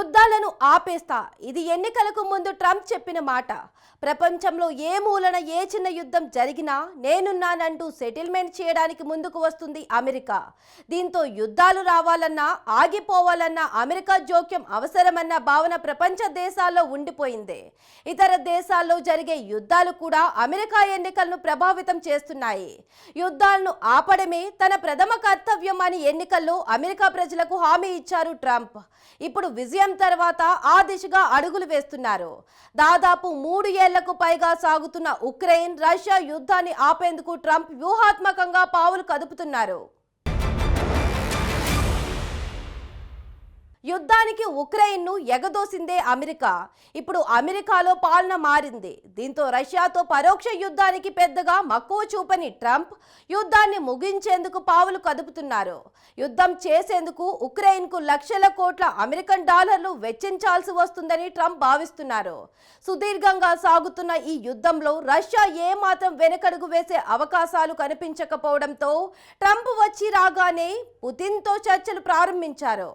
యుద్ధాలను ఆపేస్తా. ఇది ఎన్నికలకు ముందు ట్రంప్ చెప్పిన మాట. ప్రపంచంలో ఏ మూలన ఏ చిన్న యుద్ధం జరిగినా నేనున్నానంటూ సెటిల్మెంట్ చేయడానికి ముందుకు వస్తుంది అమెరికా. దీంతో యుద్ధాలు రావాలన్నా ఆగిపోవాలన్నా అమెరికా జోక్యం అవసరమన్న భావన ప్రపంచ దేశాల్లో ఉండిపోయింది. ఇతర దేశాల్లో జరిగే యుద్ధాలు కూడా అమెరికా ఎన్నికలను ప్రభావితం చేస్తున్నాయి. యుద్ధాలను ఆపడమే తన ప్రథమ కర్తవ్యం అని ఎన్నికల్లో అమెరికా ప్రజలకు హామీ ఇచ్చారు ట్రంప్. ఇప్పుడు విజయం తర్వాత ఆ దిశగా అడుగులు వేస్తున్నారు. దాదాపు 3 ఏళ్లకు పైగా సాగుతున్న ఉక్రెయిన్ రష్యా యుద్ధాన్ని ఆపేందుకు ట్రంప్ వ్యూహాత్మకంగా పావులు కదుపుతున్నారు. యుద్ధానికి ఉక్రెయిన్ను ఎగదోసిందే అమెరికా. ఇప్పుడు అమెరికాలో పాలన మారింది. దీంతో రష్యాతో పరోక్ష యుద్ధానికి పెద్దగా మక్కువ చూపని ట్రంప్ యుద్ధాన్ని ముగించేందుకు పావులు కదుపుతున్నారు. యుద్ధం చేసేందుకు ఉక్రెయిన్కు లక్షల కోట్ల అమెరికన్ డాలర్లు వెచ్చించాల్సి వస్తుందని ట్రంప్ భావిస్తున్నారు. సుదీర్ఘంగా సాగుతున్న ఈ యుద్ధంలో రష్యా ఏమాత్రం వెనకడుగు వేసే అవకాశాలు కనిపించకపోవడంతో ట్రంప్ వచ్చి రాగానే పుతిన్తో చర్చలు ప్రారంభించారు.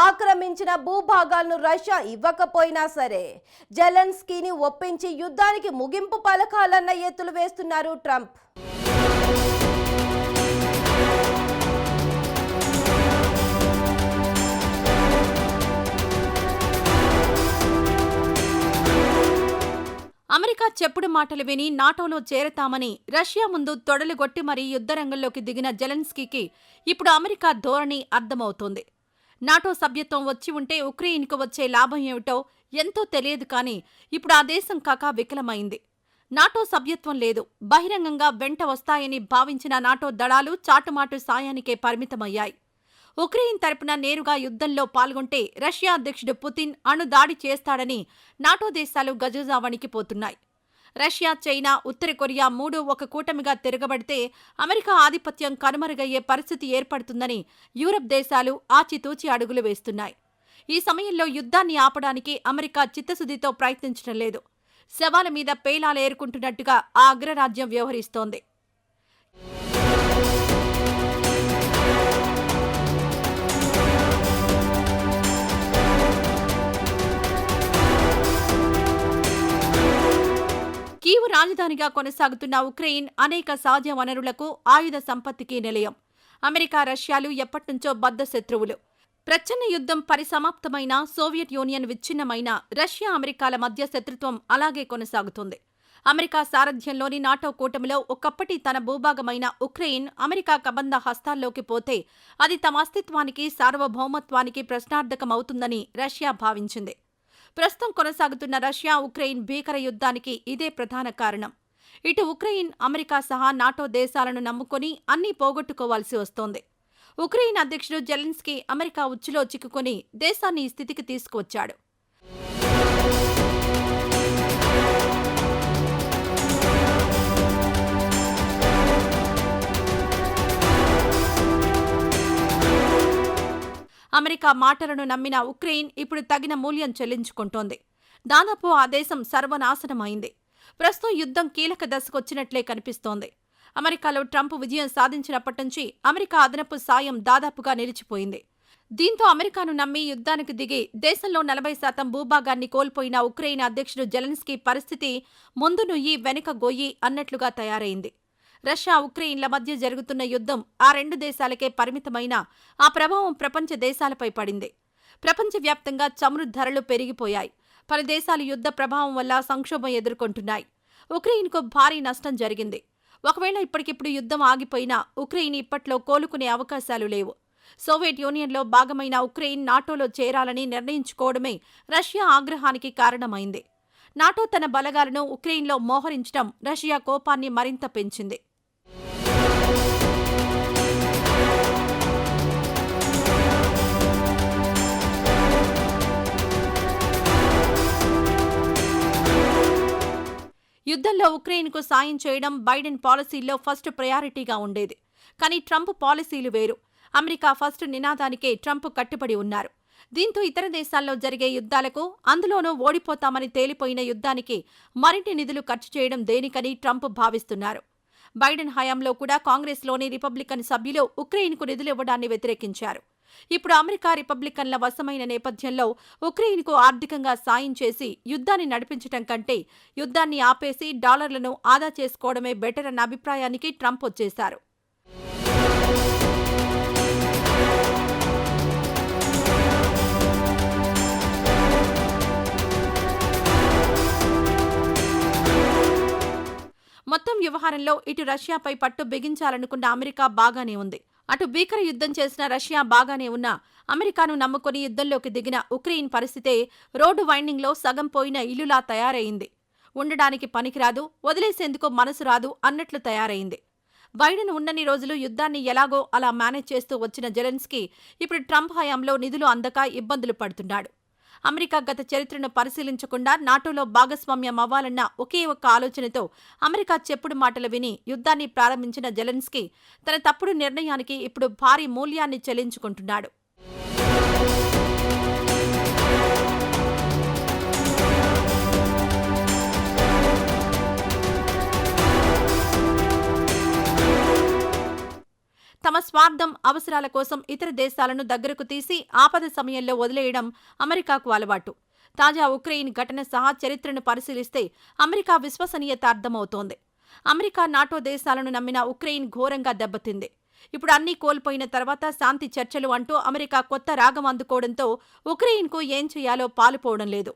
ఆక్రమించిన భూభాగాలను రష్యా ఇవ్వకపోయినా సరే జెలెన్స్కీని ఒప్పించి యుద్ధానికి ముగింపు పలకాలన్న ఎత్తులు వేస్తున్నారు ట్రంప్. అమెరికా చెప్పుడు మాటలు విని నాటోలో చేరతామని రష్యా ముందు తొడలుగొట్టి మరీ యుద్ధరంగంలోకి దిగిన జెలెన్స్కీకి ఇప్పుడు అమెరికా ధోరణి అర్థమవుతోంది. నాటో సభ్యత్వం వచ్చి ఉంటే ఉక్రెయిన్కు వచ్చే లాభం ఏమిటో ఎంతో తెలియదు, కానీ ఇప్పుడు ఆ దేశం కాక వికలమైంది. నాటో సభ్యత్వం లేదు. బహిరంగంగా వెంట వస్తాయని భావించిన నాటో దళాలు చాటుమాటు సాయానికే పరిమితమయ్యాయి. ఉక్రెయిన్ తరపున నేరుగా యుద్ధంలో పాల్గొంటే రష్యా అధ్యక్షుడు పుతిన్ అణుదాడి చేస్తాడని నాటో దేశాలు గజగజా వణికిపోతున్నాయి. రష్యా, చైనా, ఉత్తర కొరియా మూడు ఒక కూటమిగా తిరగబడితే అమెరికా ఆధిపత్యం కనుమరుగయ్యే పరిస్థితి ఏర్పడుతుందని యూరప్ దేశాలు ఆచితూచి అడుగులు వేస్తున్నాయి. ఈ సమయంలో యుద్ధాన్ని ఆపడానికి అమెరికా చిత్తశుద్ధితో ప్రయత్నించడం లేదు. శవాల మీద పేలాలు ఏరుకుంటున్నట్టుగా ఆ అగ్రరాజ్యం వ్యవహరిస్తోంది. కీవ్ రాజధానిగా కొనసాగుతున్న ఉక్రెయిన్ అనేక సహజ వనరులకు, ఆయుధ సంపత్తికి నిలయం. అమెరికా, రష్యాలు ఎప్పటినుంచో బద్ధ శత్రువులు. ప్రచ్ఛన్న యుద్ధం పరిసమాప్తమైన, సోవియట్ యూనియన్ విచ్ఛిన్నమైన రష్యా, అమెరికాల మధ్య శత్రుత్వం అలాగే కొనసాగుతుంది. అమెరికా సారథ్యంలోని నాటో కూటమిలో ఒకప్పటి తన భూభాగమైన ఉక్రెయిన్ అమెరికా కబంధ హస్తాల్లోకి పోతే అది తమ అస్తిత్వానికి, సార్వభౌమత్వానికి ప్రశ్నార్థకమవుతుందని రష్యా భావించింది. ప్రస్తుతం కొనసాగుతున్న రష్యా, ఉక్రెయిన్ భీకర యుద్ధానికి ఇదే ప్రధాన కారణం. ఇటు ఉక్రెయిన్ అమెరికా సహా నాటో దేశాలను నమ్ముకొని అన్నీ పోగొట్టుకోవాల్సి వస్తోంది. ఉక్రెయిన్ అధ్యక్షుడు జెలెన్స్కీ అమెరికా ఉచ్చులో చిక్కుకొని దేశాన్ని ఈ స్థితికి తీసుకువచ్చాడు. అమెరికా మాటలను నమ్మిన ఉక్రెయిన్ ఇప్పుడు తగిన మూల్యం చెల్లించుకుంటోంది. దాదాపు ఆ దేశం సర్వనాశనమైంది. ప్రస్తుతం యుద్ధం కీలక దశకొచ్చినట్లే కనిపిస్తోంది. అమెరికాలో ట్రంప్ విజయం సాధించినప్పటి నుంచి అమెరికా అదనపు సాయం దాదాపుగా నిలిచిపోయింది. దీంతో అమెరికాను నమ్మి యుద్ధానికి దిగి దేశంలో 40% భూభాగాన్ని కోల్పోయిన ఉక్రెయిన్ అధ్యక్షుడు జెలెన్స్కీ పరిస్థితి ముందు నుయ్యి వెనుక గొయ్యి అన్నట్లుగా తయారైంది. రష్యా, ఉక్రెయిన్ల మధ్య జరుగుతున్న యుద్ధం ఆ రెండు దేశాలకే పరిమితమైన ఆ ప్రభావం ప్రపంచ దేశాలపై పడింది. ప్రపంచవ్యాప్తంగా చమురు ధరలు పెరిగిపోయాయి. పలు దేశాలు యుద్ధ ప్రభావం వల్ల సంక్షోభం ఎదుర్కొంటున్నాయి. ఉక్రెయిన్కు భారీ నష్టం జరిగింది. ఒకవేళ ఇప్పటికిప్పుడు యుద్ధం ఆగిపోయినా ఉక్రెయిన్ ఇప్పట్లో కోలుకునే అవకాశాలు లేవు. సోవియట్ యూనియన్లో భాగమైన ఉక్రెయిన్ నాటోలో చేరాలని నిర్ణయించుకోవడమే రష్యా ఆగ్రహానికి కారణమైంది. నాటో తన బలగాలను ఉక్రెయిన్లో మోహరించడం రష్యా కోపాన్ని మరింత పెంచింది. యుద్ధంలో ఉక్రెయిన్కు సాయం చేయడం బైడెన్ పాలసీల్లో ఫస్ట్ ప్రయారిటీగా ఉండేది. కానీ ట్రంప్ పాలసీలు వేరు. అమెరికా ఫస్ట్ నినాదానికే ట్రంప్ కట్టుబడి ఉన్నారు. దీంతో ఇతర దేశాల్లో జరిగే యుద్ధాలకు, అందులోనూ ఓడిపోతామని తేలిపోయిన యుద్ధానికి మరిన్ని నిధులు ఖర్చు చేయడం దేనికని ట్రంప్ భావిస్తున్నారు. బైడెన్ హయాంలో కూడా కాంగ్రెస్లోని రిపబ్లికన్ సభ్యులు ఉక్రెయిన్కు నిధులివ్వడాన్ని వ్యతిరేకించారు. ఇప్పుడు అమెరికా రిపబ్లికన్ల వశమైన నేపథ్యంలో ఉక్రెయిన్కు ఆర్థికంగా సాయం చేసి యుద్ధాన్ని నడిపించటం కంటే యుద్ధాన్ని ఆపేసి డాలర్లను ఆదా చేసుకోవడమే బెటర్ అన్న అభిప్రాయానికి ట్రంప్ వచ్చేశారు. మొత్తం వ్యవహారంలో ఇటు రష్యాపై పట్టు బిగించాలనుకున్న అమెరికా బాగానే ఉంది. అటు భీకర యుద్ధం చేసిన రష్యా బాగానే ఉన్నా అమెరికాను నమ్ముకుని యుద్ధంలోకి దిగిన ఉక్రెయిన్ పరిస్థితే రోడ్డు వైండింగ్లో సగం పోయిన ఇల్లులా తయారైంది. ఉండడానికి పనికిరాదు, వదిలేసేందుకు మనసు రాదు అన్నట్లు తయారైంది. బైడెన్ ఉన్నన్ని రోజులు యుద్ధాన్ని ఎలాగో అలా మేనేజ్ చేస్తూ వచ్చిన జెలెన్స్కీ ఇప్పుడు ట్రంప్ హయాంలో నిధులు అందక ఇబ్బందులు పడుతున్నాడు. అమెరికా గత చరిత్రను పరిశీలించకుండా నాటోలో భాగస్వామ్యం అవ్వాలన్న ఒకే ఒక్క ఆలోచనతో అమెరికా చెప్పుడు మాటలు విని యుద్ధాన్ని ప్రారంభించిన జెలెన్స్కీ తన తప్పుడు నిర్ణయానికి ఇప్పుడు భారీ మూల్యాన్ని చెల్లించుకుంటున్నాడు. తమ స్వార్థం, అవసరాల కోసం ఇతర దేశాలను దగ్గరకు తీసి ఆపద సమయంలో వదిలేయడం అమెరికాకు అలవాటు. తాజా ఉక్రెయిన్ ఘటన సహా చరిత్రను పరిశీలిస్తే అమెరికా విశ్వసనీయత అర్థమవుతోంది. అమెరికా, నాటో దేశాలను నమ్మిన ఉక్రెయిన్ ఘోరంగా దెబ్బతింది. ఇప్పుడు అన్నీ కోల్పోయిన తర్వాత శాంతి చర్చలు అంటూ అమెరికా కొత్త రాగం అందుకోవడంతో ఉక్రెయిన్కు ఏం చేయాలో పాలుపోవడం లేదు.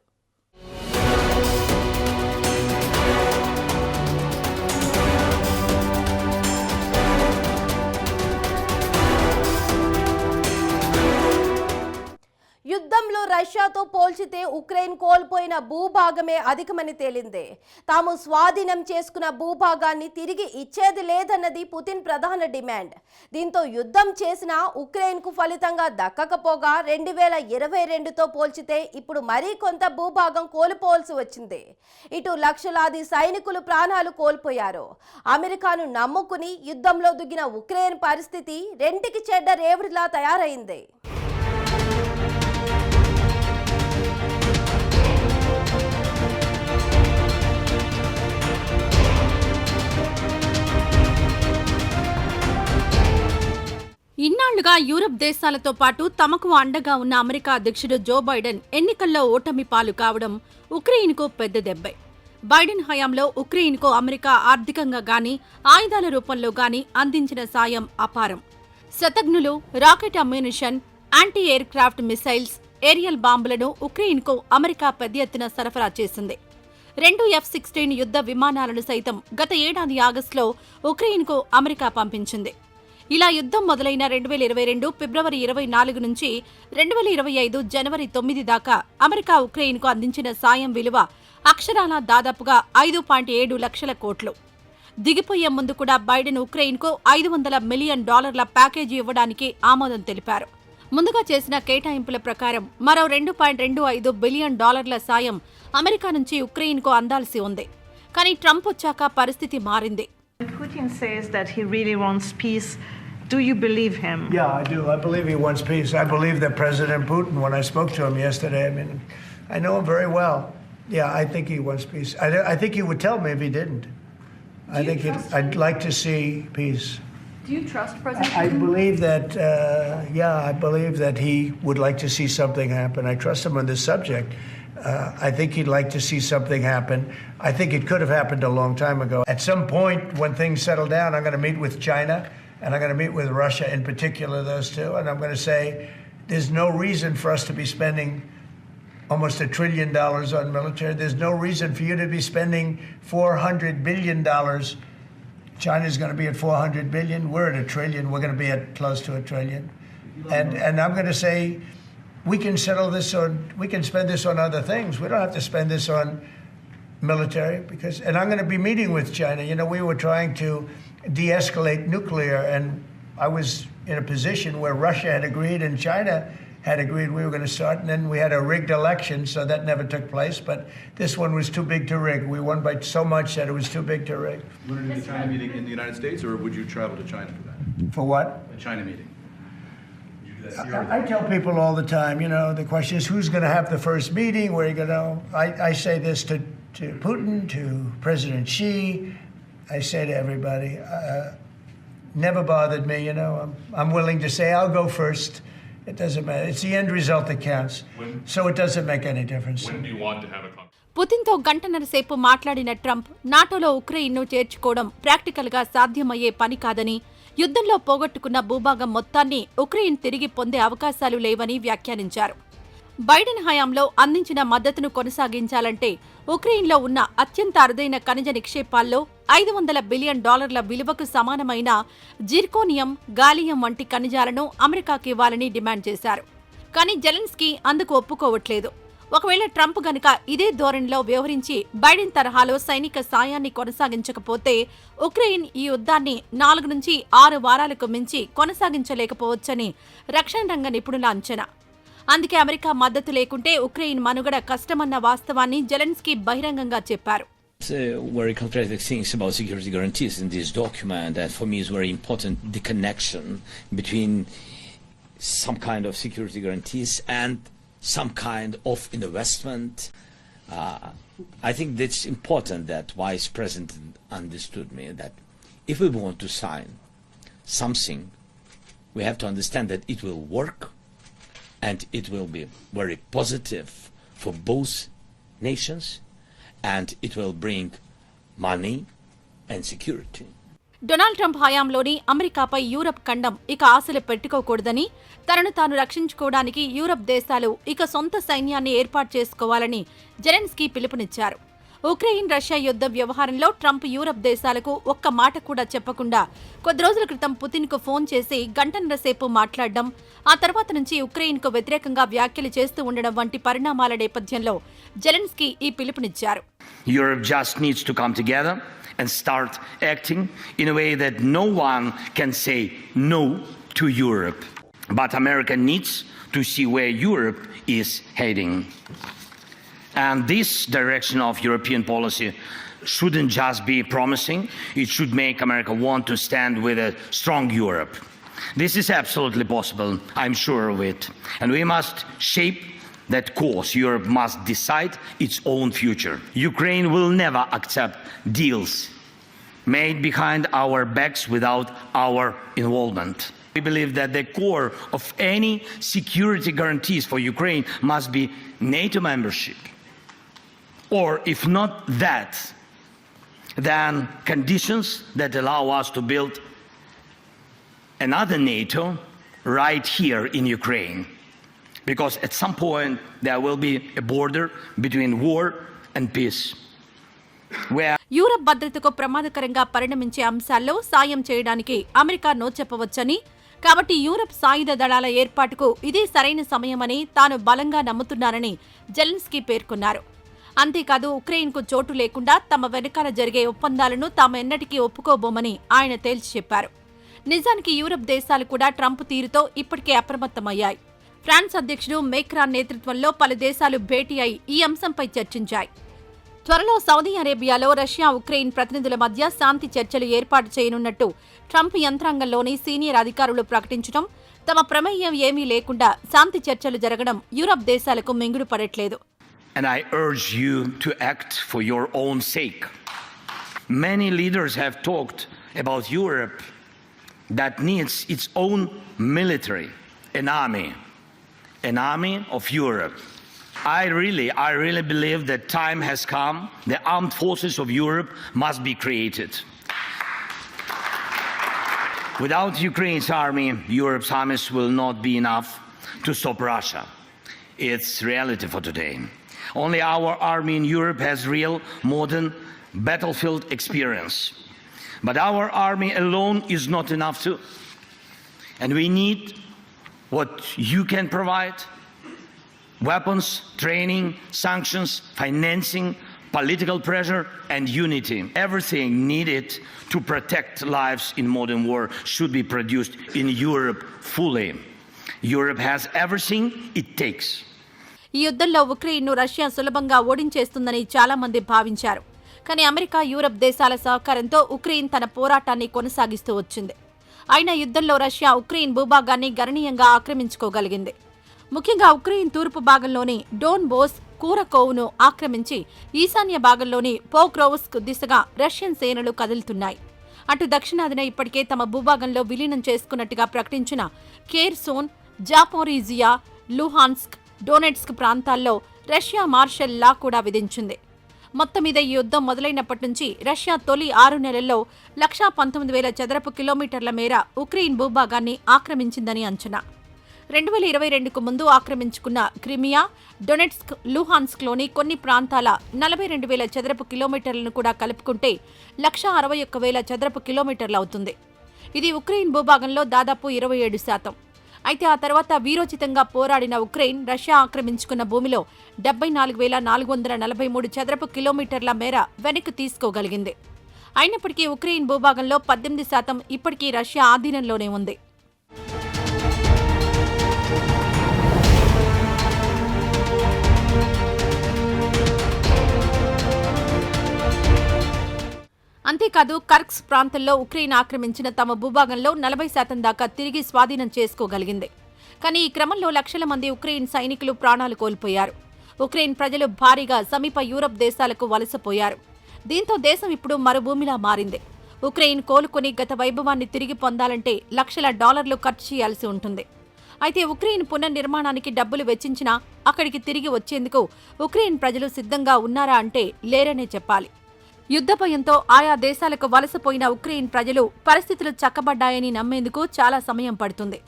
యుద్ధంలో రష్యాతో పోల్చితే ఉక్రెయిన్ కోల్పోయిన భూభాగమే అధికమని తేలింది. తాము స్వాధీనం చేసుకున్న భూభాగాన్ని తిరిగి ఇచ్చేది లేదన్నది పుతిన్ ప్రధాన డిమాండ్. దీంతో యుద్ధం చేసిన ఉక్రెయిన్కు ఫలితంగా దక్కకపోగా 2022తో పోల్చితే ఇప్పుడు మరీ కొంత భూభాగం కోల్పోవలసి వచ్చింది. ఇటు లక్షలాది సైనికులు ప్రాణాలు కోల్పోయారు. అమెరికాను నమ్ముకుని యుద్ధంలో దిగిన ఉక్రెయిన్ పరిస్థితి రెంటికి చెడ్డ రేవడిలా తయారైంది. ఇన్నాళ్లుగా యూరప్ దేశాలతో పాటు తమకు అండగా ఉన్న అమెరికా అధ్యక్షుడు జో బైడెన్ ఎన్నికల్లో ఓటమి పాలు కావడం ఉక్రెయిన్కు పెద్ద దెబ్బే. బైడెన్ హయాంలో ఉక్రెయిన్కు అమెరికా ఆర్థికంగా గానీ, ఆయుధాల రూపంలో గానీ అందించిన సాయం అపారం. శతఘ్నులు, rocket ammunition, anti aircraft missiles, aerial బాంబులను ఉక్రెయిన్కు అమెరికా పెద్ద ఎత్తున సరఫరా చేసింది. 2 F-16 యుద్ధ విమానాలను సైతం గత ఏడాది ఆగస్టులో ఉక్రెయిన్కు అమెరికా పంపించింది. ఇలా యుద్ధం మొదలైన 2022 ఫిబ్రవరి 24 నుంచి 2025 జనవరి 9 దాకా అమెరికా ఉక్రెయిన్కు అందించిన సాయం విలువ అక్షరాలా దాదాపుగా 5.7 లక్షల కోట్లు. దిగిపోయే ముందు కూడా బైడెన్ ఉక్రెయిన్కు $500 మిలియన్ ప్యాకేజీ ఇవ్వడానికి ఆమోదం తెలిపారు. ముందుగా చేసిన కేటాయింపుల ప్రకారం మరో $2.25 బిలియన్ సాయం అమెరికా నుంచి ఉక్రెయిన్కు అందాల్సి ఉంది. కానీ ట్రంప్ వచ్చాక పరిస్థితి మారింది. Putin says that he really wants peace. Do you believe him? Yeah, I do. I believe he wants peace. I believe that President Putin, when I spoke to him yesterday, I mean, I know him very well. Yeah, I think he wants peace. I think he would tell me if he didn't. I'd like to see peace. Do you trust President I Putin? believe that, I believe that he would like to see something happen. I trust him on this subject. I think he'd like to see something happen. I think it could have happened a long time ago. At some point, when things settle down, I'm going to meet with China, and I'm going to meet with Russia in particular, those two, and I'm going to say there's no reason for us to be spending almost $1 trillion on military. There's no reason for you to be spending $400 billion. China's going to be at 400 billion. We're at $1 trillion. We're going to be at close to $1 trillion. And I'm going to say, we can we can spend this on other things. We don't have to spend this on military and I'm going to be meeting with China. You know, we were trying to de-escalate nuclear, and I was in a position where Russia had agreed and China had agreed we were going to start, and then we had a rigged election, so that never took place. But this one was too big to rig. We won by so much that it was too big to rig. You want to do the China meeting in the United States, or would you travel to China for that? For what? The China meeting. I tell people all the time, you know, the question is who's going to have the first meeting, where are you going to I say this to Putin, to President Xi, I say to everybody, never bothered me, you know. I'm willing to say I'll go first It doesn't matter. It's the end result that counts. So it doesn't make any difference. When do you want to have a conversation? పుతిన్తో గంటన్నర సేపు మాట్లాడిన Trump నాటోలో ఉక్రెయిన్ను చేర్చుకోవడం ప్రాక్టికల్గా సాధ్యమయ్యే పని కాదని, యుద్ధంలో పోగొట్టుకున్న భూభాగం మొత్తాన్ని ఉక్రెయిన్ తిరిగి పొందే అవకాశాలు లేవని వ్యాఖ్యానించారు. బైడెన్ హయాంలో అందించిన మద్దతును కొనసాగించాలంటే ఉక్రెయిన్లో ఉన్న అత్యంత అరుదైన ఖనిజ నిక్షేపాల్లో $500 బిలియన్ విలువకు సమానమైన జిర్కోనియం, గాలియం వంటి ఖనిజాలను అమెరికాకి ఇవ్వాలని డిమాండ్ చేశారు. కానీ జెలెన్స్కీ అందుకు ఒప్పుకోవట్లేదు. ఒకవేళ ట్రంప్ గనుక ఇదే ధోరణిలో వ్యవహరించి బైడెన్ తరహాలో సైనిక సాయాన్ని కొనసాగించకపోతే ఉక్రెయిన్ ఈ యుద్ధాన్ని 4 నుంచి 6 వారాలకు మించి కొనసాగించలేకపోవచ్చని రక్షణ రంగ నిపుణుల అంచనా. అందుకే అమెరికా మద్దతు లేకుంటే ఉక్రెయిన్ మనుగడ కష్టమన్న వాస్తవాన్ని జెలెన్స్కీ బహిరంగంగా చెప్పారు. Very contradictory things about security guarantees in this document, and for me is very important the connection between some kind of security guarantees and some kind of investment. I think that's important that Vice President understood me that if we want to sign something, we have to understand that it will work and it will be very positive for both nations and it will bring money and security. Donald Trump హయాంలోని అమెరికాపై Europe ఖండం ఇక ఆశలు పెట్టుకోకూడదని, తనను తాను రక్షించుకోవడానికి Europe దేశాలు ఇక సొంత సైన్యాన్ని ఏర్పాటు చేసుకోవాలని జెలెన్స్కీ పిలుపునిచ్చారు. ఉక్రెయిన్ రష్యా యుద్ధ వ్యవహారంలో ట్రంప్ యూరప్ దేశాలకు ఒక్క మాట కూడా చెప్పకుండా కొద్ది రోజుల క్రితం పుతిన్కు ఫోన్ చేసి గంటన్నర సేపు మాట్లాడడం, ఆ తర్వాత నుంచి ఉక్రెయిన్కు వ్యతిరేకంగా వ్యాఖ్యలు చేస్తూ ఉండడం వంటి పరిణామాల నేపథ్యంలో జెలెన్స్కీ ఈ పిలుపునిచ్చారు. Europe just needs to come together and start acting in a way that no one can say no to Europe. But America needs to see where Europe is heading. And this direction of European policy shouldn't just be promising, it should make America want to stand with a strong Europe. This is absolutely possible, I'm sure of it. And we must shape that course. Europe must decide its own future. Ukraine will never accept deals made behind our backs without our involvement. We believe that the core of any security guarantees for Ukraine must be NATO membership. Or if not that, then conditions that allow us to build another NATO right here in Ukraine. Because at some point there will be a border between war and peace. Europe భద్రతకు ప్రమాదకరంగా పరిణమించే అంశాల్లో సాయం చేయడానికి America no చెప్పవచ్చని, కాబట్టి Europe సాయుధ దళాల ఏర్పాటుకు ఇదే సరైన సమయమని తాను బలంగా నమ్ముతున్నానని జెలెన్స్కీ పేర్కొన్నారు. అంతేకాదు ఉక్రెయిన్కు చోటు లేకుండా తమ వెనకాల జరిగే ఒప్పందాలను తాము ఎన్నటికీ ఒప్పుకోబోమని ఆయన తేల్చి చెప్పారు. నిజానికి యూరప్ దేశాలు కూడా ట్రంప్ తీరుతో ఇప్పటికే అప్రమత్తమయ్యాయి. ఫ్రాన్స్ అధ్యక్షుడు మేక్రాన్ నేతృత్వంలో పలు దేశాలు భేటీ అయి ఈ అంశంపై చర్చించాయి. త్వరలో సౌదీ అరేబియాలో రష్యా, ఉక్రెయిన్ ప్రతినిధుల మధ్య శాంతి చర్చలు ఏర్పాటు చేయనున్నట్టు ట్రంప్ యంత్రాంగంలోని సీనియర్ అధికారులు ప్రకటించడం, తమ ప్రమేయం ఏమీ లేకుండా శాంతి చర్చలు జరగడం యూరప్ దేశాలకు మింగుడు పడట్లేదు. And I urge you to act for your own sake. Many leaders have talked about Europe that needs its own military, an army of Europe. I really believe that time has come. The armed forces of Europe must be created. Without Ukraine's army, Europe's armies will not be enough to stop Russia. It's reality for today. Only our army in Europe has real modern battlefield experience. But our army alone is not enough too. And we need what you can provide: weapons, training, sanctions, financing, political pressure, and unity. Everything needed to protect lives in modern war should be produced in Europe fully. Europe has everything it takes. ఈ యుద్ధంలో ఉక్రెయిన్ను Russia సులభంగా ఓడించేస్తుందని చాలా మంది భావించారు. కానీ America, Europe దేశాల సహకారంతో Ukraine తన పోరాటాన్ని కొనసాగిస్తూ వచ్చింది. అయినా యుద్ధంలో రష్యా ఉక్రెయిన్ భూభాగాన్ని గణనీయంగా ఆక్రమించుకోగలిగింది. ముఖ్యంగా ఉక్రెయిన్ తూర్పు భాగంలోని డోన్ బోస్, కూరకోవ్ను ఆక్రమించి ఈశాన్య భాగంలోని పోక్రోవ్స్క్ దిశగా రష్యన్ సేనలు కదులుతున్నాయి. అటు దక్షిణాదిన ఇప్పటికే తమ భూభాగంలో విలీనం చేసుకున్నట్టుగా ప్రకటించిన ఖేర్సోన్, జాపోరిజియా, లుహాన్స్క్, డొనెట్స్క్ ప్రాంతాల్లో రష్యా మార్షల్ లా కూడా విధించింది. మొత్తం మీద ఈ యుద్ధం మొదలైనప్పటి నుంచి రష్యా తొలి 6 నెలల్లో 119,000 చదరపు కిలోమీటర్ల మేర ఉక్రెయిన్ భూభాగాన్ని ఆక్రమించిందని అంచనా. 2022కు ముందు ఆక్రమించుకున్న క్రిమియా, డొనెట్స్క్, లుహాన్స్క్లోని కొన్ని ప్రాంతాల 42,000 చదరపు కిలోమీటర్లను కూడా కలుపుకుంటే 161,000 చదరపు కిలోమీటర్లు అవుతుంది. ఇది ఉక్రెయిన్ భూభాగంలో దాదాపు 27%. అయితే ఆ తర్వాత వీరోచితంగా పోరాడిన ఉక్రెయిన్ రష్యా ఆక్రమించుకున్న భూమిలో 74,443 చదరపు కిలోమీటర్ల మేర వెనక్కి తీసుకోగలిగింది. అయినప్పటికీ ఉక్రెయిన్ భూభాగంలో 18% ఇప్పటికీ రష్యా ఆధీనంలోనే ఉంది. అంతేకాదు కర్క్స్ ప్రాంతంలో ఉక్రెయిన్ ఆక్రమించిన తమ భూభాగంలో 40% దాకా తిరిగి స్వాధీనం చేసుకోగలిగింది. కానీ ఈ క్రమంలో లక్షల మంది ఉక్రెయిన్ సైనికులు ప్రాణాలు కోల్పోయారు. ఉక్రెయిన్ ప్రజలు భారీగా సమీప యూరప్ దేశాలకు వలసపోయారు. దీంతో దేశం ఇప్పుడు మరుభూమిలా మారింది. ఉక్రెయిన్ కోలుకొని గత వైభవాన్ని తిరిగి పొందాలంటే లక్షల డాలర్లు ఖర్చు చేయాల్సి ఉంటుంది. అయితే ఉక్రెయిన్ పునర్నిర్మాణానికి డబ్బులు వెచ్చించినా అక్కడికి తిరిగి వచ్చేందుకు ఉక్రెయిన్ ప్రజలు సిద్ధంగా ఉన్నారా అంటే లేరనే చెప్పాలి. యుద్ధ భయంతో ఆయా దేశాలకు వలసపోయిన ఉక్రెయిన్ ప్రజలు పరిస్థితులు చక్కబడ్డాయని నమ్మేందుకు చాలా సమయం పడుతుంది.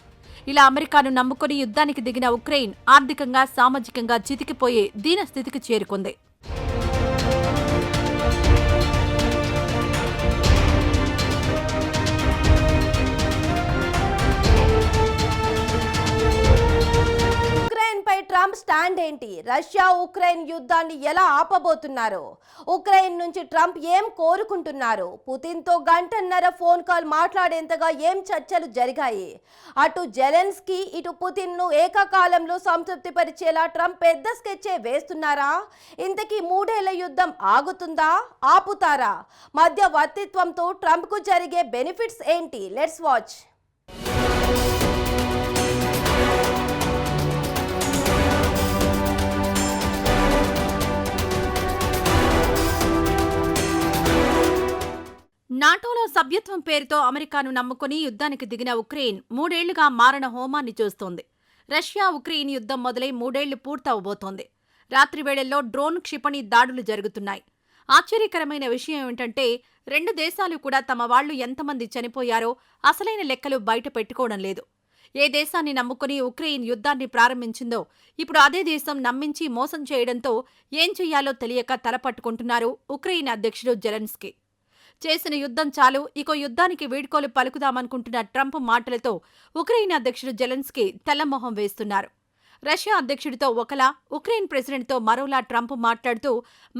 ఇలా అమెరికాను నమ్ముకుని యుద్ధానికి దిగిన ఉక్రెయిన్ ఆర్థికంగా, సామాజికంగా చితికిపోయే దీనస్థితికి చేరుకుంది. ట్రంప్ స్టాండ్ ఏంటి? రష్యా ఉక్రెయిన్ యుద్ధాన్ని ఎలా ఆపబోతున్నారు? ఉక్రెయిన్ నుంచి ట్రంప్ ఏం కోరుకుంటున్నారు? పుతిన్తో గంటన్నర ఫోన్ కాల్ మాట్లాడేంతగా ఏం చర్చలు జరిగాయి? అటు జెలెన్స్కీ, ఇటు పుతిన్ను ఏకకాలంలో సంతృప్తి పరిచేలా ట్రంప్ పెద్ద స్కెచ్చే వేస్తున్నారా? ఇంతకీ 3 ఏళ్ల యుద్ధం ఆగుతుందా? ఆపుతారా? మధ్యవర్తిత్వంతో ట్రంప్కు జరిగే బెనిఫిట్స్ ఏంటి? Let's watch. నాటోలో సభ్యత్వం పేరుతో అమెరికాను నమ్ముకుని యుద్ధానికి దిగిన ఉక్రెయిన్ 3 ఏళ్లుగా మారణ హోమాన్ని చూస్తోంది. రష్యా ఉక్రెయిన్ యుద్ధం మొదలై 3 ఏళ్లు పూర్తవబోతోంది. రాత్రి వేళల్లో డ్రోన్ క్షిపణి దాడులు జరుగుతున్నాయి. ఆశ్చర్యకరమైన విషయం ఏమిటంటే 2 దేశాలు కూడా తమ వాళ్లు ఎంతమంది చనిపోయారో అసలైన లెక్కలు బయట పెట్టుకోవడం లేదు. ఏ దేశాన్ని నమ్ముకుని ఉక్రెయిన్ యుద్ధాన్ని ప్రారంభించిందో ఇప్పుడు అదే దేశం నమ్మించి మోసం చేయడంతో ఏం చెయ్యాలో తెలియక తలపట్టుకుంటున్నారు ఉక్రెయిన్ అధ్యక్షుడు జెలెన్స్కీ. చేసిన యుద్ధం చాలు, ఇకో యుద్ధానికి వీడ్కోలు పలుకుదామనుకుంటున్న ట్రంప్ మాటలతో ఉక్రెయిన్ అధ్యక్షుడు జెలెన్స్కీ తెల్లమొహం వేస్తున్నారు. రష్యా అధ్యక్షుడితో ఒకలా, ఉక్రెయిన్ ప్రెసిడెంట్తో మరోలా ట్రంప్ మాట్లాడుతూ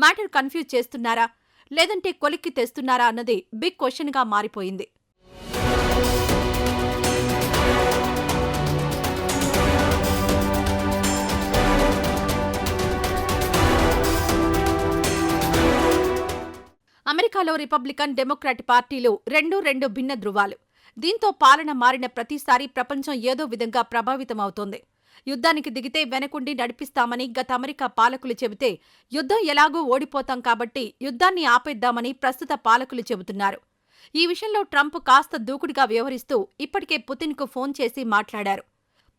మ్యాటర్ కన్ఫ్యూజ్ చేస్తున్నారా, లేదంటే కొలిక్కి తెస్తున్నారా అన్నది బిగ్ క్వశ్చన్గా మారిపోయింది. అమెరికాలో రిపబ్లికన్, డెమోక్రాట్ పార్టీలు రెండు భిన్న ధృవాలు. దీంతో పాలన మారిన ప్రతిసారి ప్రపంచం ఏదో విధంగా ప్రభావితమవుతోంది. యుద్ధానికి దిగితే వెనకుండి నడిపిస్తామని గత అమెరికా పాలకులు చెబితే యుద్ధం ఎలాగూ ఓడిపోతాం కాబట్టి యుద్ధాన్ని ఆపేద్దామని ప్రస్తుత పాలకులు చెబుతున్నారు. ఈ విషయంలో ట్రంప్ కాస్త దూకుడుగా వ్యవహరిస్తూ ఇప్పటికే పుతిన్కు ఫోన్ చేసి మాట్లాడారు.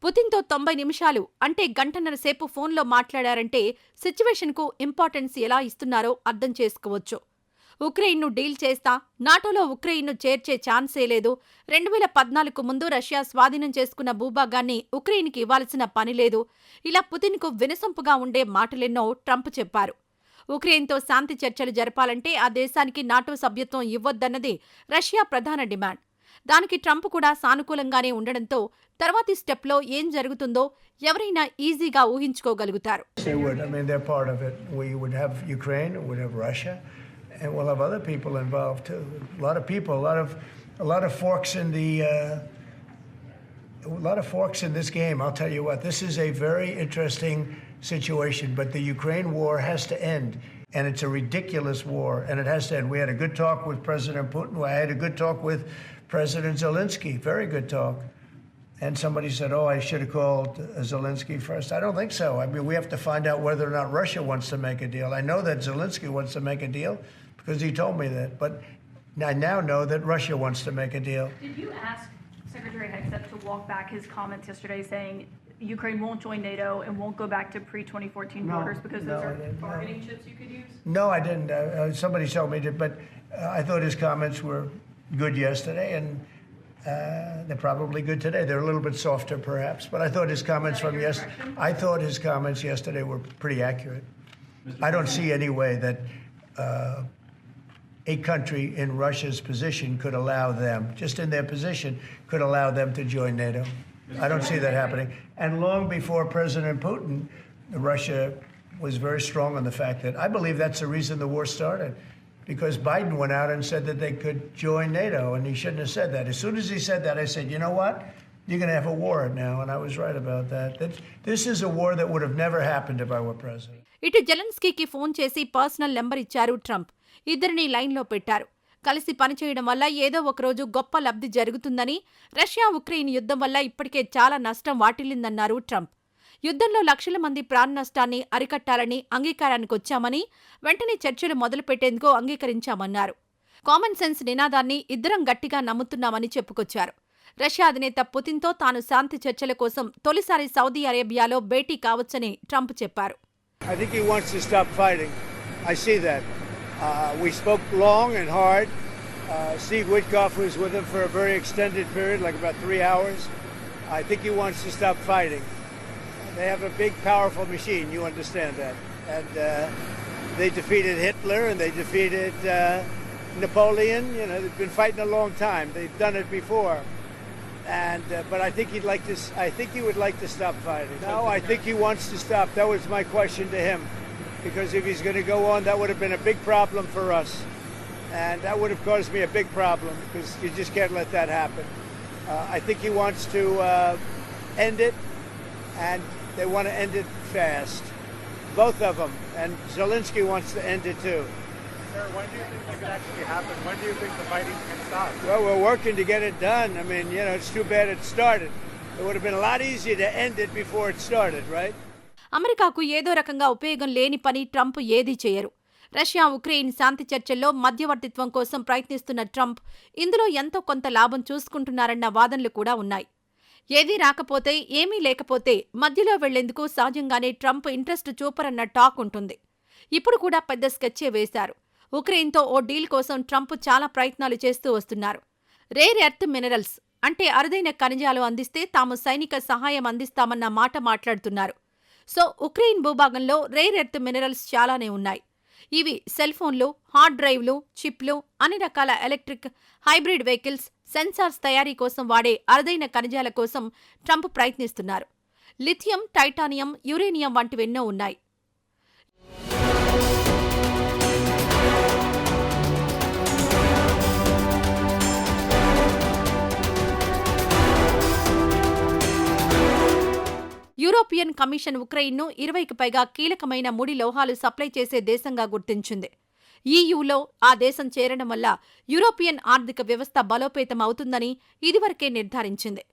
పుతిన్తో 90 నిమిషాలు అంటే గంటన్నర సేపు ఫోన్లో మాట్లాడారంటే సిచ్యువేషన్కు ఇంపార్టెన్స్ ఎలా ఇస్తున్నారో అర్థం చేసుకోవచ్చు. ఉక్రెయిన్ను డీల్ చేస్తా, నాటోలో ఉక్రెయిన్ను చేర్చే ఛాన్సే లేదు, 2014కు ముందు రష్యా స్వాధీనం చేసుకున్న భూభాగాన్ని ఉక్రెయిన్కి ఇవ్వాల్సిన పని లేదు, ఇలా పుతిన్కు వినసొంపుగా ఉండే మాటలెన్నో ట్రంప్ చెప్పారు. ఉక్రెయిన్తో శాంతి చర్చలు జరపాలంటే ఆ దేశానికి నాటో సభ్యత్వం ఇవ్వొద్దన్నది రష్యా ప్రధాన డిమాండ్. దానికి ట్రంప్ కూడా సానుకూలంగానే ఉండడంతో తర్వాతి స్టెప్లో ఏం జరుగుతుందో ఎవరైనా ఈజీగా ఊహించుకోగలుగుతారు. And we'll have other people involved too. A lot of people, a lot of forks in the, a lot of forks in this game. I'll tell you what. This is a very interesting situation. But the Ukraine war has to end, and it's a ridiculous war, and it has to end. We had a good talk with President Putin. I had a good talk with President Zelensky. Very good talk. And somebody said, "Oh, I should have called Zelensky first." I don't think so. I mean, we have to find out whether or not Russia wants to make a deal. I know that Zelensky wants to make a deal, because he told me that. But I now know that Russia wants to make a deal. Did you ask Secretary Hegseth to walk back his comments yesterday saying Ukraine won't join NATO and won't go back to pre-2014 No, borders because those no, are I didn't, no. bargaining chips you could use? No, I didn't. Somebody told me to, but I thought his comments were good yesterday, and they're probably good today. They're a little bit softer, perhaps, but I thought his comments Is that from your yesterday. impression? I thought his comments yesterday were pretty accurate. I don't see any way that a country in Russia's position could allow them, just in their position, could allow them to join NATO. I don't see that happening. And long before President Putin, Russia was very strong on the fact that I believe that's the reason the war started, because Biden went out and said that they could join NATO, and he shouldn't have said that. As soon as he said that, I said, you know what? You're going to have a war now, and I was right about that. This is a war that would have never happened if I were president. ఇటు జెలెన్స్కీకి phone చేసి personal number ఇచ్చారు Trump. ఇద్దరిని లైన్లో పెట్టారు. కలిసి పనిచేయడం వల్ల ఏదో ఒకరోజు గొప్ప లబ్ధి జరుగుతుందని, రష్యా ఉక్రెయిన్ యుద్ధం వల్ల ఇప్పటికే చాలా నష్టం వాటిల్లిందన్నారు ట్రంప్. యుద్ధంలో లక్షల మంది ప్రాణ నష్టాన్ని అరికట్టాలని అంగీకారానికొచ్చామని, వెంటనే చర్చలు మొదలుపెట్టేందుకు అంగీకరించామన్నారు. కామన్ సెన్స్ నినాదాన్ని ఇద్దరం గట్టిగా నమ్ముతున్నామని చెప్పుకొచ్చారు. రష్యా అధినేత పుతిన్తో తాను శాంతి చర్చల కోసం తొలిసారి సౌదీ అరేబియాలో భేటీ కావచ్చని ట్రంప్ చెప్పారు. I think he wants to stop fighting. I see that. We spoke long and hard. Steve Witkoff was with him for a very extended period, like about 3 hours. I think he wants to stop fighting. They have a big, powerful machine. You understand that. And they defeated Hitler and they defeated Napoleon. You know, they've been fighting a long time. They've done it before. And but I think he'd like to. I think he would like to stop fighting. No, I think he wants to stop. That was my question to him, because if he's going to go on, that would have been a big problem for us, and that would have caused me a big problem because you just can't let that happen. I think he wants to end it, and they want to end it fast, both of them. And Zelensky wants to end it too. Sir, when do you think that could actually happen? When do you think the fighting can stop? Well, we're working to get it done. I mean, you know, it's too bad it started. It would have been a lot easier to end it before it started, right? అమెరికాకు ఏదో రకంగా ఉపయోగం లేని పని Trump ఏదీ చేయరు. Russia Ukraine శాంతి చర్చల్లో మధ్యవర్తిత్వం కోసం ప్రయత్నిస్తున్న ట్రంప్ ఇందులో ఎంతో కొంత లాభం చూసుకుంటున్నారన్న వాదనలు కూడా ఉన్నాయి. ఏదీ రాకపోతే, ఏమీ లేకపోతే మధ్యలో వెళ్లేందుకు సహజంగానే ట్రంప్ ఇంట్రెస్ట్ చూపరన్న టాక్ ఉంటుంది. ఇప్పుడు కూడా పెద్ద స్కెచ్చే వేశారు. ఉక్రెయిన్తో ఓ డీల్ కోసం ట్రంప్ చాలా ప్రయత్నాలు చేస్తూ వస్తున్నారు. రేర్ ఎర్త్ మినరల్స్ అంటే అరుదైన ఖనిజాలు అందిస్తే తాము సైనిక సహాయం అందిస్తామన్న మాట మాట్లాడుతున్నారు. సో ఉక్రెయిన్ భూభాగంలో రేర్ ఎర్త్ మినరల్స్ చాలానే ఉన్నాయి. ఇవి సెల్ ఫోన్లు, హార్డ్ డ్రైవ్లు, చిప్లు, అన్ని రకాల ఎలక్ట్రిక్, హైబ్రిడ్ వెహికల్స్, సెన్సార్స్ తయారీ కోసం వాడే అరుదైన ఖనిజాల కోసం ట్రంప్ ప్రయత్నిస్తున్నారు. లిథియం, టైటానియం, యురేనియం వంటివెన్నో ఉన్నాయి. యూరోపియన్ కమిషన్ ఉక్రెయిన్ను 20కి పైగా కీలకమైన ముడి లోహాలు సప్లై చేసే దేశంగా గుర్తించింది. ఈయూలో ఆ దేశం చేరడం వల్ల యూరోపియన్ ఆర్థిక వ్యవస్థ బలోపేతం అవుతుందని ఇదివరకే నిర్ధారించింది.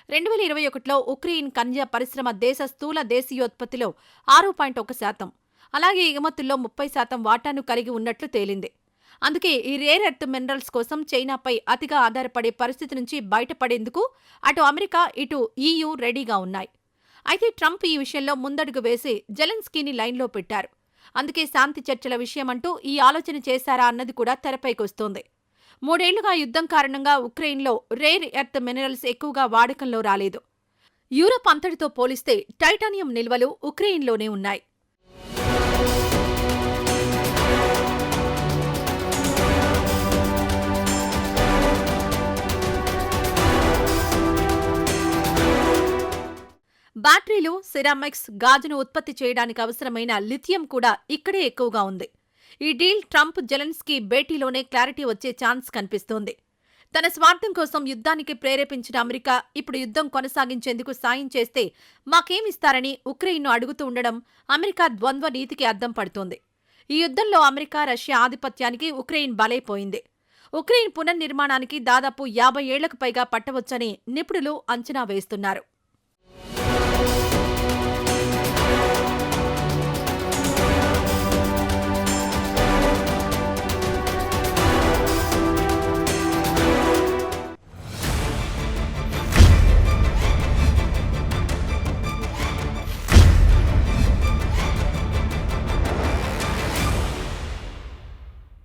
2021లో ఉక్రెయిన్ ఖనిజ పరిశ్రమ దేశ స్థూల దేశీయోత్పత్తిలో 6.1%, అలాగే ఎగుమతుల్లో 30% వాటాను కలిగి ఉన్నట్లు తేలింది. అందుకే ఈ రేర్ ఎర్త్ మినరల్స్ కోసం చైనాపై అతిగా ఆధారపడే పరిస్థితి నుంచి బయటపడేందుకు అటు అమెరికా, ఇటు ఈయూ రెడీగా ఉన్నాయి. అయితే ట్రంప్ ఈ విషయంలో ముందడుగు వేసి జెలెన్స్కీని లైన్లో పెట్టారు. అందుకే శాంతి చర్చల విషయమంటూ ఈ ఆలోచన చేశారా అన్నది కూడా తెరపైకొస్తోంది. 3 ఏళ్లుగా యుద్ధం కారణంగా ఉక్రెయిన్లో రేర్ ఎర్త్ మినరల్స్ ఎక్కువగా వాడకంలో రాలేదు. యూరప్ అంతటితో పోలిస్తే టైటానియం నిల్వలు ఉక్రెయిన్లోనే ఉన్నాయి. బ్యాటరీలు, సిరామిక్స్, గాజును ఉత్పత్తి చేయడానికి అవసరమైన లిథియం కూడా ఇక్కడే ఎక్కువగా ఉంది. ఈ డీల్ ట్రంప్ జెలెన్స్కీ భేటీలోనే క్లారిటీ వచ్చే ఛాన్స్ కనిపిస్తోంది. తన స్వార్థం కోసం యుద్ధానికి ప్రేరేపించిన అమెరికా ఇప్పుడు యుద్ధం కొనసాగించేందుకు సాయం చేస్తే మాకేమిస్తారని ఉక్రెయిన్ను అడుగుతూ ఉండడం అమెరికా ద్వంద్వ నీతికి అద్దం పడుతోంది. ఈ యుద్ధంలో అమెరికా, రష్యా ఆధిపత్యానికి ఉక్రెయిన్ బలైపోయింది. ఉక్రెయిన్ పునర్నిర్మాణానికి దాదాపు 50 ఏళ్లకు పైగా పట్టవచ్చని నిపుణులు అంచనా వేస్తున్నారు.